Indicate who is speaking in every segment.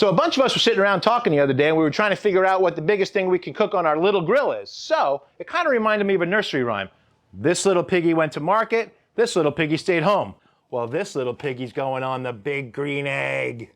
Speaker 1: So a bunch of us were sitting around talking the other day, and we were trying to figure out what the biggest thing we can cook on our little grill is. So it kind of reminded me of a nursery rhyme. This little piggy went to market, this little piggy stayed home. Well, this little piggy's going on the Big Green Egg.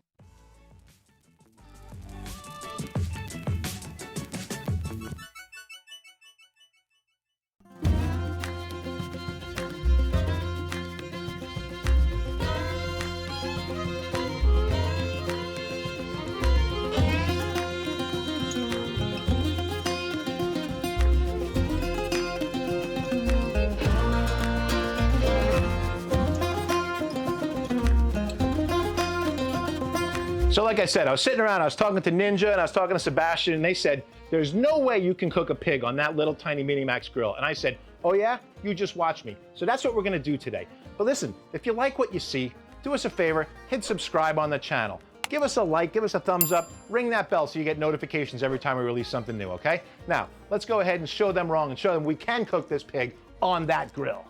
Speaker 1: So like I said, I was sitting around, I was talking to Ninja and I was talking to Sebastian, and they said, there's no way you can cook a pig on that little tiny MiniMax grill. And I said, oh yeah? You just watch me. So that's what we're gonna do today. But listen, if you like what you see, do us a favor, hit subscribe on the channel. Give us a like, give us a thumbs up, ring that bell so you get notifications every time we release something new, okay? Now, let's go ahead and show them wrong and show them we can cook this pig on that grill.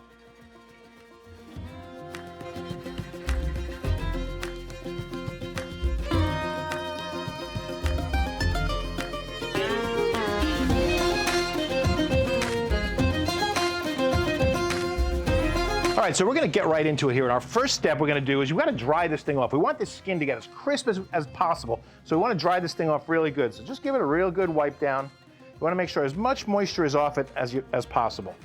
Speaker 1: All right, so we're gonna get right into it here. And our first step we're gonna do is you gotta dry this thing off. We want this skin to get as crisp as possible. So we wanna dry this thing off really good. So just give it a real good wipe down. You wanna make sure as much moisture is off it as possible.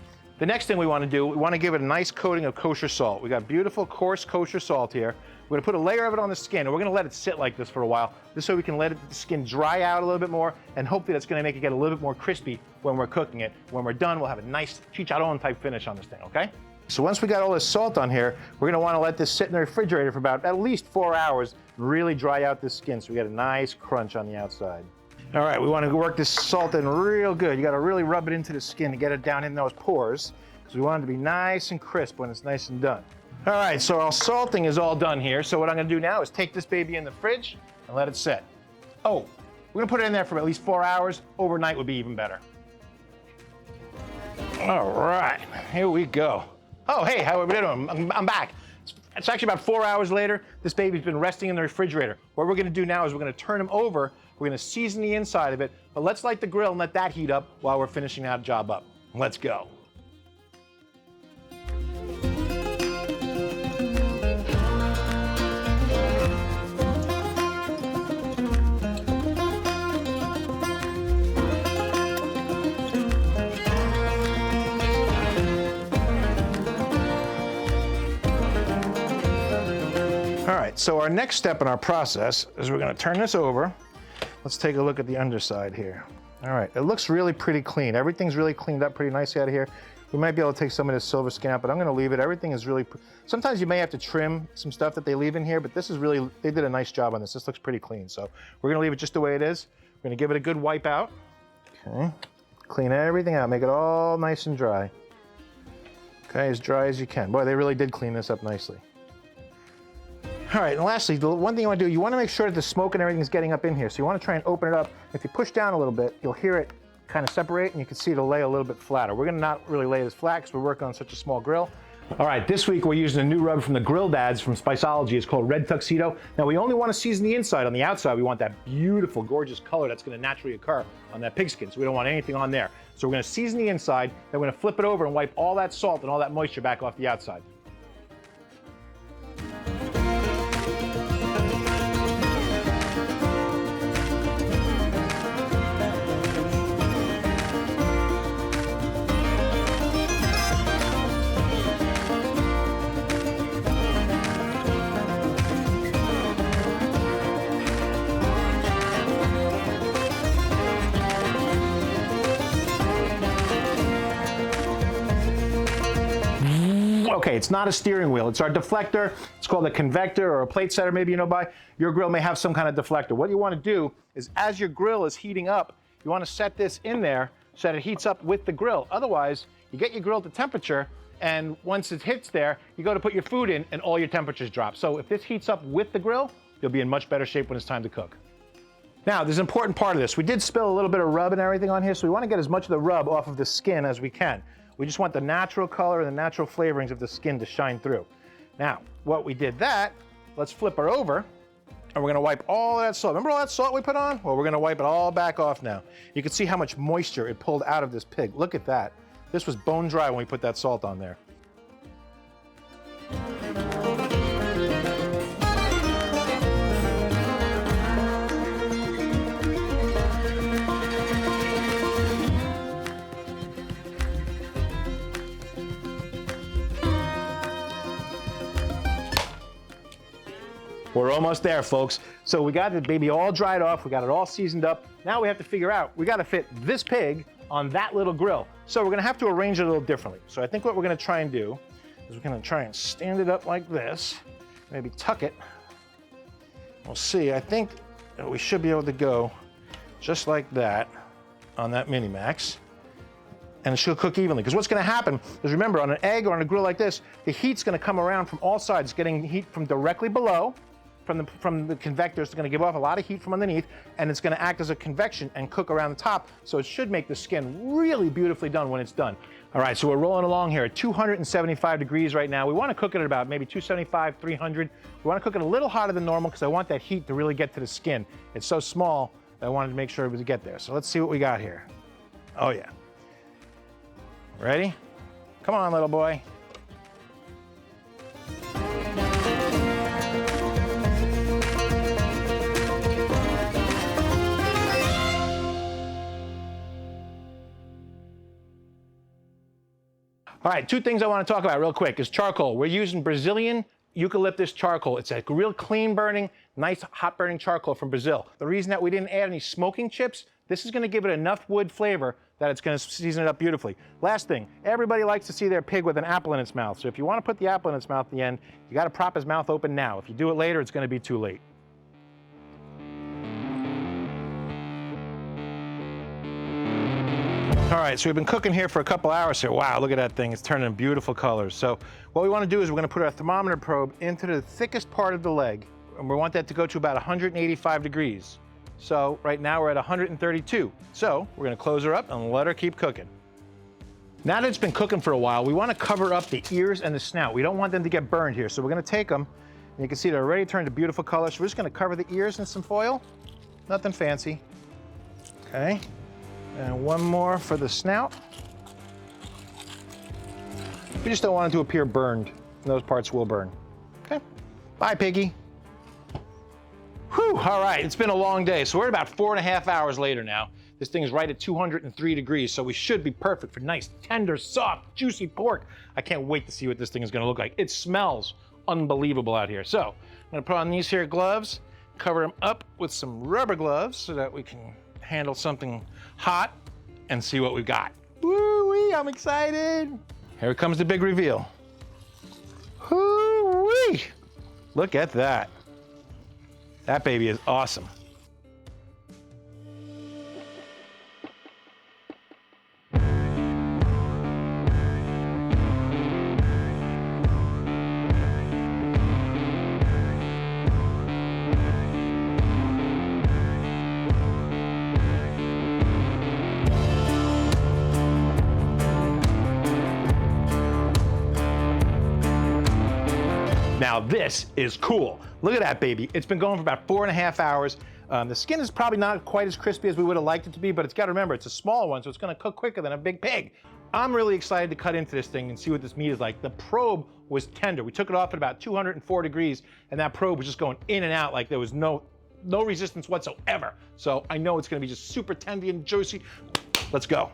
Speaker 1: The next thing we wanna do, we wanna give it a nice coating of kosher salt. We got beautiful, coarse kosher salt here. We're gonna put a layer of it on the skin, and we're gonna let it sit like this for a while, just so we can let the skin dry out a little bit more, and hopefully that's gonna make it get a little bit more crispy when we're cooking it. When we're done, we'll have a nice chicharron type finish on this thing, okay? So once we got all this salt on here, we're gonna wanna let this sit in the refrigerator for about at least 4 hours, and really dry out this skin so we get a nice crunch on the outside. All right, we wanna work this salt in real good. You gotta really rub it into the skin to get it down in those pores, because we want it to be nice and crisp when it's nice and done. All right, so our salting is all done here. So what I'm gonna do now is take this baby in the fridge and let it sit. Oh, we're gonna put it in there for at least 4 hours. Overnight would be even better. All right, here we go. Oh, hey, how are we doing? I'm back. It's actually about 4 hours later. This baby's been resting in the refrigerator. What we're gonna do now is we're gonna turn him over. We're gonna season the inside of it, but let's light the grill and let that heat up while we're finishing that job up. Let's go. All right, so our next step in our process is we're gonna turn this over. Let's take a look at the underside here. All right, it looks really pretty clean. Everything's really cleaned up pretty nicely out of here. We might be able to take some of this silver skin out, but I'm gonna leave it. Everything is really, sometimes you may have to trim some stuff that they leave in here, but this is really, they did a nice job on this. This looks pretty clean. So we're gonna leave it just the way it is. We're gonna give it a good wipe out. Okay, clean everything out, make it all nice and dry. Okay, as dry as you can. Boy, they really did clean this up nicely. All right, and lastly, the one thing you want to do, you want to make sure that the smoke and everything is getting up in here. So you want to try and open it up. If you push down a little bit, you'll hear it kind of separate, and you can see it'll lay a little bit flatter. We're going to not really lay it as flat because we're working on such a small grill. All right, this week we're using a new rub from the Grill Dads from Spiceology. It's called Red Tuxedo. Now we only want to season the inside. On the outside, we want that beautiful, gorgeous color that's going to naturally occur on that pigskin. So we don't want anything on there. So we're going to season the inside, then we're going to flip it over and wipe all that salt and all that moisture back off the outside. Okay, it's not a steering wheel. It's our deflector. It's called a convector or a plate setter, maybe you know by. Your grill may have some kind of deflector. What you want to do is as your grill is heating up, you want to set this in there so that it heats up with the grill. Otherwise, you get your grill to temperature, and once it hits there, you go to put your food in and all your temperatures drop. So if this heats up with the grill, you'll be in much better shape when it's time to cook. Now, there's an important part of this. We did spill a little bit of rub and everything on here, so we want to get as much of the rub off of the skin as we can. We just want the natural color and the natural flavorings of the skin to shine through. Now, what we did that, let's flip her over, And we're gonna wipe all that salt. Remember all that salt we put on? Well, we're gonna wipe it all back off now. You can see how much moisture it pulled out of this pig. Look at that. This was bone dry when we put that salt on there. We're almost there, folks. So we got the baby all dried off, we got it all seasoned up. Now we have to figure out, we gotta fit this pig on that little grill. So we're gonna have to arrange it a little differently. So I think what we're gonna try and do is we're gonna try and stand it up like this, maybe tuck it. We'll see, I think that we should be able to go just like that on that MiniMax. And it should cook evenly. Because what's gonna happen is, remember, on an egg or on a grill like this, the heat's gonna come around from all sides, getting heat from directly below, from the convector. It's gonna give off a lot of heat from underneath, and it's gonna act as a convection and cook around the top. So it should make the skin really beautifully done when it's done. All right, so we're rolling along here at 275 degrees right now. We wanna cook it at about maybe 275, 300. We wanna cook it a little hotter than normal because I want that heat to really get to the skin. It's so small that I wanted to make sure it would get there. So let's see what we got here. Oh yeah. Ready? Come on, little boy. All right, two things I want to talk about real quick is charcoal. We're using Brazilian eucalyptus charcoal. It's a real clean burning, nice hot burning charcoal from Brazil. The reason that we didn't add any smoking chips, this is going to give it enough wood flavor that it's going to season it up beautifully. Last thing, everybody likes to see their pig with an apple in its mouth. So if you want to put the apple in its mouth at the end, you got to prop his mouth open now. If you do it later, it's going to be too late. All right, so we've been cooking here for a couple hours here. Wow, look at that thing. It's turning beautiful colors. So what we want to do is we're going to put our thermometer probe into the thickest part of the leg, and we want that to go to about 185 degrees. So right now we're at 132. So we're going to close her up and let her keep cooking. Now that it's been cooking for a while, we want to cover up the ears and the snout. We don't want them to get burned here. So we're going to take them, and you can see they're already turned to beautiful colors. So we're just going to cover the ears in some foil. Nothing fancy. Okay. And one more for the snout. We just don't want it to appear burned. Those parts will burn. Okay. Bye, piggy. Whew, all right, it's been a long day. So we're about 4.5 hours later now. This thing is right at 203 degrees, so we should be perfect for nice, tender, soft, juicy pork. I can't wait to see what this thing is gonna look like. It smells unbelievable out here. So I'm gonna put on these here gloves, cover them up with some rubber gloves so that we can handle something hot and see what we've got. Woo-wee, I'm excited. Here comes the big reveal. Woo-wee, look at that. That baby is awesome. Now this is cool. Look at that baby. It's been going for about 4.5 hours. The skin is probably not quite as crispy as we would have liked it to be, but it's got to remember, it's a small one, so it's gonna cook quicker than a big pig. I'm really excited to cut into this thing and see what this meat is like. The probe was tender. We took it off at about 204 degrees, and that probe was just going in and out like there was no resistance whatsoever. So I know it's gonna be just super tender and juicy. Let's go.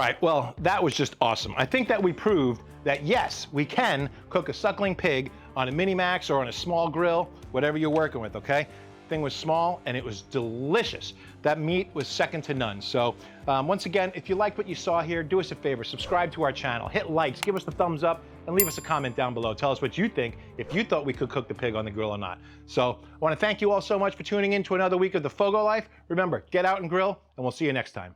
Speaker 1: right, well, that was just awesome. I think that we proved that yes, we can cook a suckling pig on a MiniMax or on a small grill, whatever you're working with, okay? Thing was small and it was delicious. That meat was second to none. So once again, if you liked what you saw here, do us a favor, subscribe to our channel, hit likes, give us the thumbs up, and leave us a comment down below. Tell us what you think, if you thought we could cook the pig on the grill or not. So I want to thank you all so much for tuning in to another week of the FOGO Life. Remember, get out and grill, and we'll see you next time.